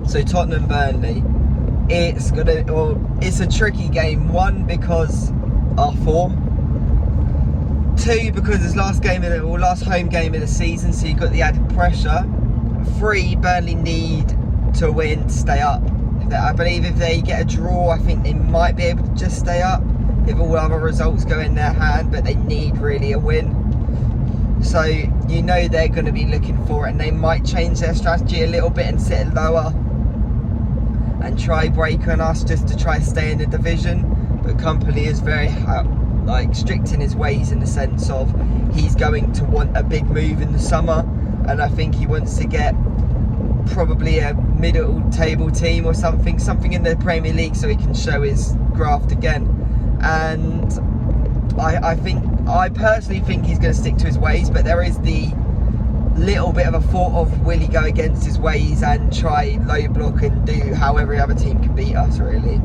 So Tottenham Burnley, it's a tricky game. One, because our form. Two, because it's last home game of the season, so you've got the added pressure. Three, Burnley need to win to stay up. I believe if they get a draw, I think they might be able to just stay up if all other results go in their hand, but they need really a win. So you know they're going to be looking for it, and they might change their strategy a little bit and sit lower and try break on us just to try stay in the division. But Company is very strict in his ways, in the sense of he's going to want a big move in the summer, and I think he wants to get probably a middle table team or something in the Premier League, so he can show his graft again. And I personally think he's going to stick to his ways, but there is the little bit of a thought of, will he go against his ways and try low block and do how every other team can beat us, really.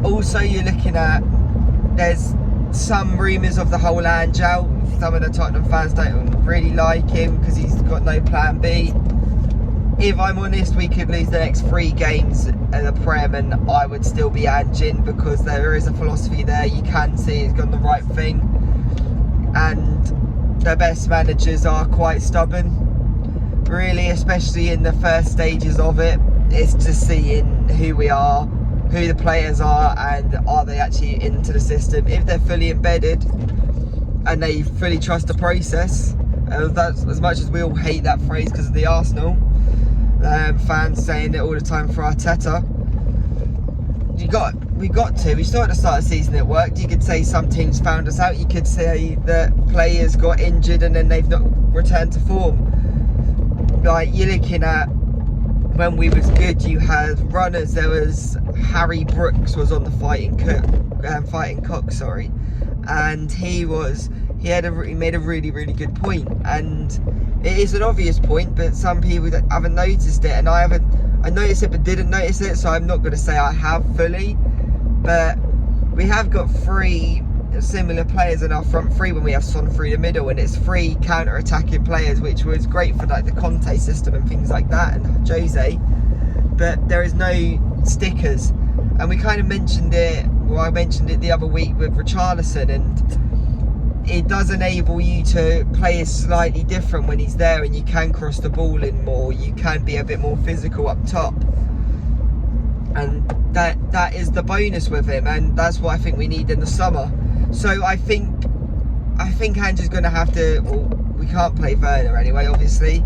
Also, you're looking at, there's some rumours of the whole Angel. Some of the Tottenham fans don't really like him because he's got no plan B. If I'm honest, we could lose the next 3 games in the Prem and I would still be Anjin, because there is a philosophy there. You can see he's got the right thing, and the best managers are quite stubborn, really, especially in the first stages of it. It's just seeing who we are, who the players are, and are they actually into the system. If they're fully embedded and they fully trust the process, that's, as much as we all hate that phrase because of the Arsenal fans saying it all the time for Arteta, we saw at the start of the season it worked. You could say some teams found us out. You could say that players got injured and then they've not returned to form. Like, you're looking at when we was good, you had runners. There was Harry Brooks was on the fighting cock, and he made a really, really good point, and it is an obvious point, but some people haven't noticed it, and I noticed it but didn't notice it, so I'm not going to say I have fully. But we have got 3 similar players in our front 3 when we have Son through the middle, and it's 3 counter-attacking players, which was great for like the Conte system and things like that, and Jose. But there is no stickers, and we kind of mentioned it. Well, I mentioned it the other week with Richarlison, and it does enable you to play slightly different when he's there, and you can cross the ball in more. You can be a bit more physical up top, and that is the bonus with him, and that's what I think we need in the summer. So I think Andrew's going to have to. Well, we can't play Werner anyway, obviously,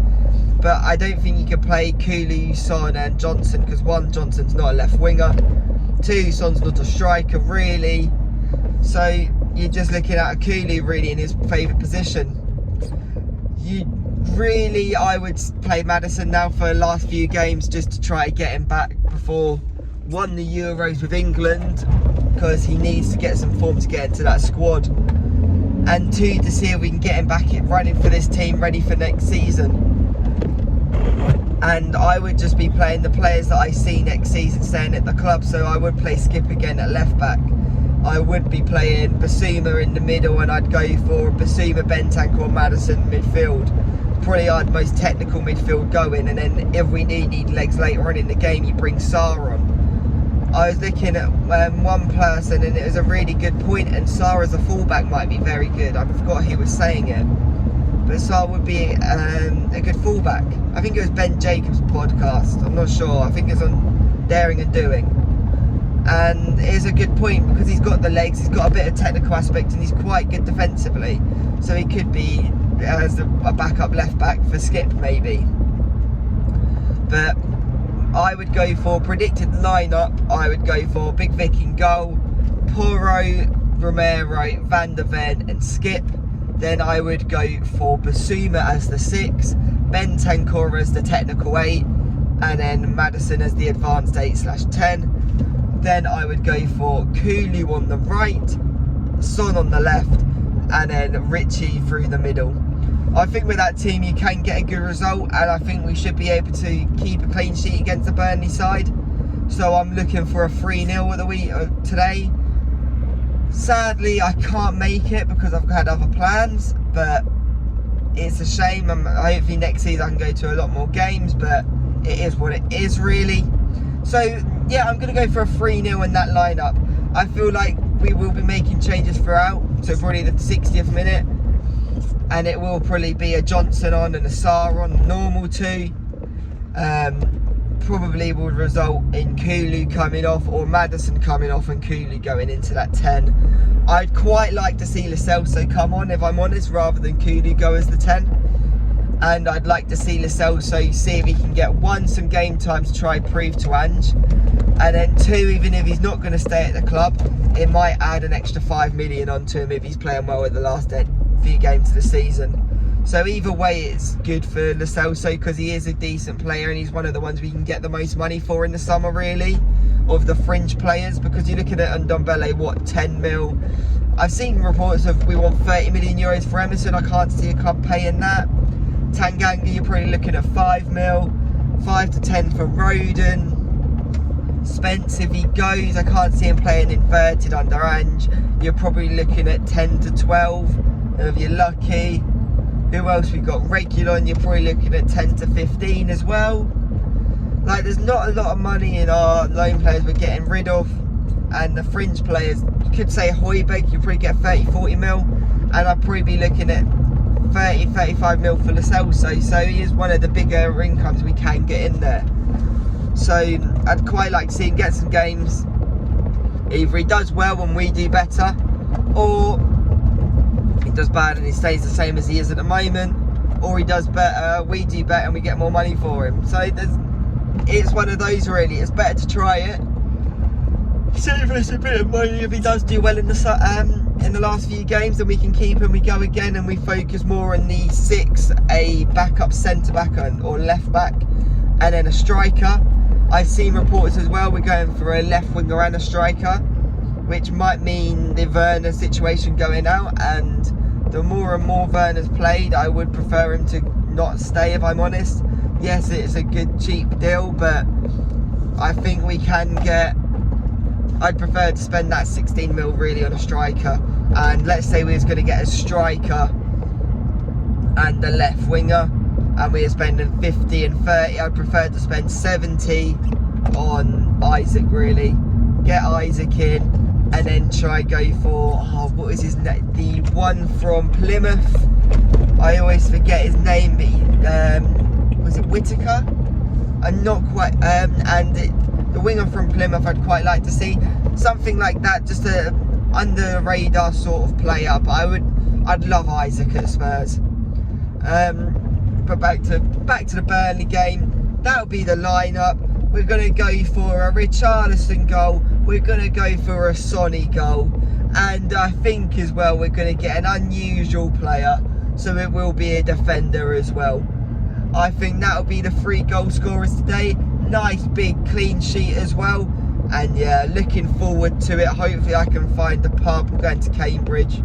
but I don't think you can play Kulu, Son, and Johnson, because 1, Johnson's not a left winger. 2, Son's not a striker really. So you're just looking at a Kulu really in his favourite position. I would play Maddison now for the last few games just to try to get him back before, 1, the Euros with England, because he needs to get some form to get into that squad, and 2, to see if we can get him back running for this team, ready for next season. And I would just be playing the players that I see next season staying at the club. So I would play Skip again at left back. I would be playing Basuma in the middle, and I'd go for Basuma, Bentancur or Maddison midfield. Probably our most technical midfield going, and then if we need legs later on in the game, you bring Sarr on. I was looking at one person, and it was a really good point, and Sarr as a fullback might be very good. I forgot who was saying it, but Sarr would be a good fullback. I think it was Ben Jacobs' podcast, I'm not sure. I think it's on Daring and Doing. And it is a good point because he's got the legs, he's got a bit of technical aspect, and he's quite good defensively. So he could be as a backup left back for Skip maybe. But I would go for predicted lineup. I would go for Big Vic in goal, Porro, Romero, Van der Ven and Skip. Then I would go for Basuma as the 6, Bentancur as the technical 8, and then Maddison as the advanced 8/10. Then I would go for Kulu on the right, Son on the left, and then Richie through the middle. I think with that team you can get a good result, and I think we should be able to keep a clean sheet against the Burnley side. So I'm looking for a 3-0 at the week today. Sadly, I can't make it because I've had other plans, but it's a shame. Hopefully next season I can go to a lot more games, but it is what it is, really. So yeah, I'm going to go for a 3-0 in that lineup. I feel like we will be making changes throughout, so probably the 60th minute, and it will probably be a Johnson on and a Sarr on, normal 2. Probably will result in Kulu coming off or Maddison coming off and Kulu going into that 10. I'd quite like to see Lo Celso come on, if I'm honest, rather than Kulu go as the 10. And I'd like to see Lo Celso see if he can get, 1, some game time to try prove to Ange, and then 2, even if he's not going to stay at the club, it might add an extra 5 million onto him if he's playing well at the last few games of the season. So either way, it's good for Lo Celso because he is a decent player and he's one of the ones we can get the most money for in the summer, really, of the fringe players, because you're looking at Ndombele, what, 10 mil? I've seen reports of we want 30 million euros for Emerson. I can't see a club paying that. Tanganga, you're probably looking at 5 mil, 5 to 10 for Roden. Spence, if he goes, I can't see him playing inverted under Ange. You're probably looking at 10 to 12 if you're lucky. Who else we got? Regulon, you're probably looking at 10 to 15 as well. Like, there's not a lot of money in our loan players we're getting rid of. And the fringe players, you could say Højbjerg, you probably get 30, 40 mil. And I'd probably be looking at 30, 35 mil for Lo Celso. So he is one of the bigger incomes we can get in there. So I'd quite like to see him get some games. Either he does well and we do better, or he does bad and he stays the same as he is at the moment, or he does better, we do better and we get more money for him. So it's one of those, really. It's better to try it, save us a bit of money. If he does do well in the last few games, then we can keep him, we go again, and we focus more on the 6, a backup centre back or left back, and then a striker. I've seen reports as well we're going for a left winger and a striker, which might mean the Werner situation going out, and the more and more Werner's played, I would prefer him to not stay, if I'm honest. Yes, it's a good cheap deal, but I think we can get, I'd prefer to spend that 16 mil really on a striker. And let's say we was going to get a striker and a left winger, and we are spending 50 and 30, I'd prefer to spend 70 on Isaac, really. Get Isaac in, and then try go for, what is his name? The one from Plymouth. I always forget his name, but was it Whitaker? I'm not quite, the winger from Plymouth I'd quite like to see. Something like that, just a under the radar sort of player, but I'd love Isaac at Spurs. But back to the Burnley game, that'll be the lineup. We're going to go for a Richarlison goal, we're going to go for a Sonny goal, and I think as well we're going to get an unusual player, so it will be a defender as well. I think that'll be the 3 goal scorers today. Nice big clean sheet as well, and yeah, looking forward to it. Hopefully I can find a pub. We're going to Cambridge,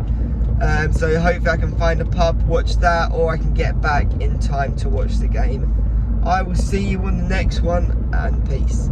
so hopefully I can find a pub, watch that, or I can get back in time to watch the game. I will see you on the next one, and peace.